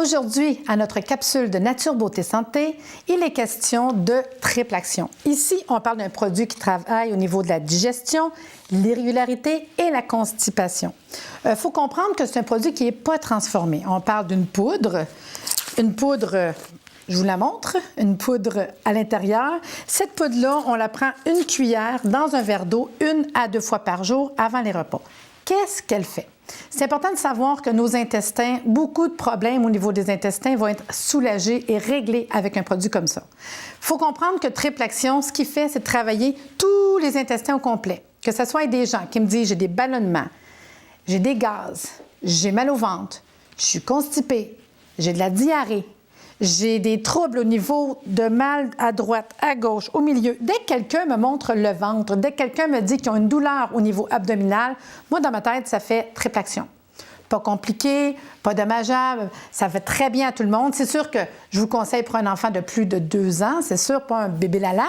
Aujourd'hui, à notre capsule de Nature Beauté Santé, il est question de triple action. Ici, on parle d'un produit qui travaille au niveau de la digestion, l'irrégularité et la constipation. Il faut comprendre que c'est un produit qui n'est pas transformé. On parle d'une poudre, je vous la montre, une poudre à l'intérieur. Cette poudre-là, on la prend une cuillère dans un verre d'eau 1 à 2 fois par jour avant les repas. Qu'est-ce qu'elle fait? C'est important de savoir que nos intestins, beaucoup de problèmes au niveau des intestins vont être soulagés et réglés avec un produit comme ça. Il faut comprendre que triple action, ce qu'il fait, c'est de travailler tous les intestins au complet. Que ce soit des gens qui me disent « j'ai des ballonnements, j'ai des gaz, j'ai mal au ventre, je suis constipée, j'ai de la diarrhée, j'ai des troubles au niveau de mal à droite, à gauche, au milieu. » Dès que quelqu'un me montre le ventre, dès que quelqu'un me dit qu'ils ont une douleur au niveau abdominal, moi, dans ma tête, ça fait triple action. Pas compliqué, pas dommageable, ça fait très bien à tout le monde. C'est sûr que je vous conseille pour un enfant de plus de 2 ans, c'est sûr, pas un bébé lala,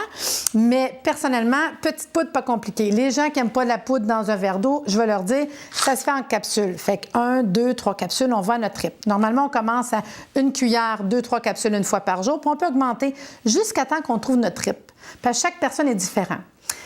mais personnellement, petite poudre, pas compliquée. Les gens qui n'aiment pas la poudre dans un verre d'eau, je vais leur dire, ça se fait en capsules. Fait que 1, 2, 3 capsules, on va à notre triple. Normalement, on commence à 1 cuillère, 2, 3 capsules une fois par jour, puis on peut augmenter jusqu'à temps qu'on trouve notre triple. Parce que chaque personne est différente.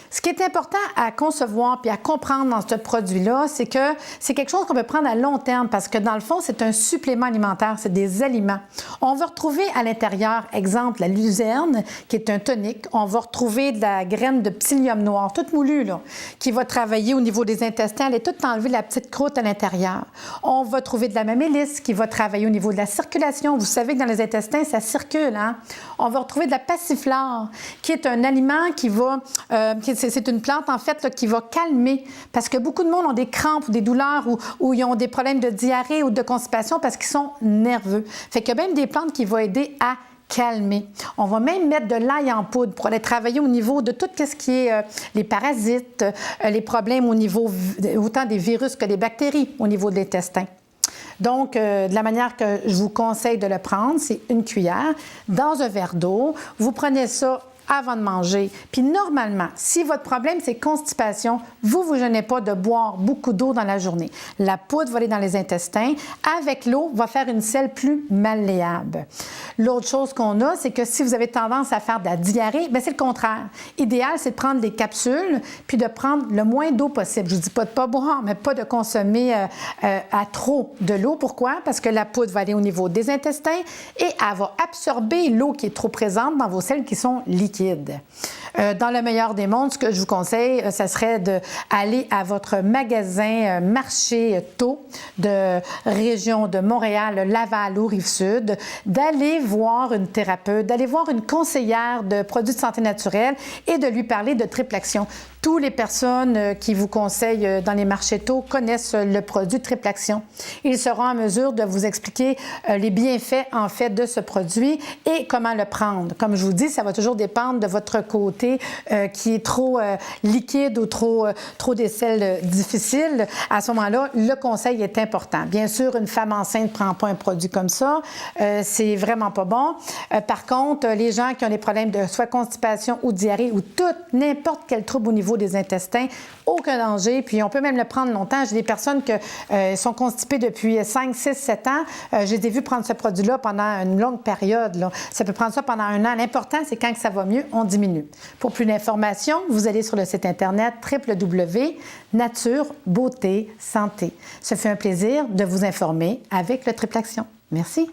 Ce qui est important à concevoir puis à comprendre dans ce produit-là, c'est que c'est quelque chose qu'on peut prendre à long terme parce que dans le fond, c'est un supplément alimentaire, c'est des aliments. On va retrouver à l'intérieur, exemple, la luzerne, qui est un tonique. On va retrouver de la graine de psyllium noir, toute moulue, là, qui va travailler au niveau des intestins. Elle est toute enlevée la petite croûte à l'intérieur. On va trouver de la mamélisse qui va travailler au niveau de la circulation. Vous savez que dans les intestins, ça circule, hein? On va retrouver de la passiflore, qui est un aliment qui va... c'est une plante, en fait, là, qui va calmer. Parce que beaucoup de monde ont des crampes ou des douleurs ou ils ont des problèmes de diarrhée ou de constipation parce qu'ils sont nerveux. Fait qu'il y a même des plantes qui vont aider à calmer. On va même mettre de l'ail en poudre pour aller travailler au niveau de tout ce qui est les parasites, les problèmes au niveau autant des virus que des bactéries au niveau de l'intestin. Donc, de la manière que je vous conseille de le prendre, c'est 1 cuillère dans un verre d'eau. Vous prenez ça avant de manger. Puis normalement, si votre problème, c'est constipation, vous ne vous gênez pas de boire beaucoup d'eau dans la journée. La poudre va aller dans les intestins. Avec l'eau, va faire une selle plus malléable. L'autre chose qu'on a, c'est que si vous avez tendance à faire de la diarrhée, bien c'est le contraire. Idéal, c'est de prendre des capsules puis de prendre le moins d'eau possible. Je ne vous dis pas de ne pas boire, mais pas de consommer à trop de l'eau. Pourquoi? Parce que la poudre va aller au niveau des intestins et elle va absorber l'eau qui est trop présente dans vos selles qui sont liquides. Dans le meilleur des mondes, ce que je vous conseille, ça serait d'aller à votre magasin marché tôt de région de Montréal, Laval ou Rive-Sud, d'aller voir une thérapeute, d'aller voir une conseillère de produits de santé naturelle et de lui parler de triple action. Toutes les personnes qui vous conseillent dans les marchés tôt connaissent le produit triple action. Ils seront en mesure de vous expliquer les bienfaits en fait de ce produit et comment le prendre. Comme je vous dis, ça va toujours dépendre de votre côté qui est trop liquide ou trop des selles difficiles. À ce moment-là, le conseil est important. Bien sûr, une femme enceinte ne prend pas un produit comme ça. C'est vraiment pas bon. Par contre, les gens qui ont des problèmes de soit constipation ou diarrhée ou n'importe quel trouble au niveau des intestins, aucun danger. Puis on peut même le prendre longtemps. J'ai des personnes qui sont constipées depuis 5, 6, 7 ans. Je les ai vues prendre ce produit-là pendant une longue période, là. Ça peut prendre ça pendant 1 an. L'important, c'est quand ça va mieux, on diminue. Pour plus d'informations, vous allez sur le site Internet www.nature beauté santé. Ce fait un plaisir de vous informer avec le triple action. Merci.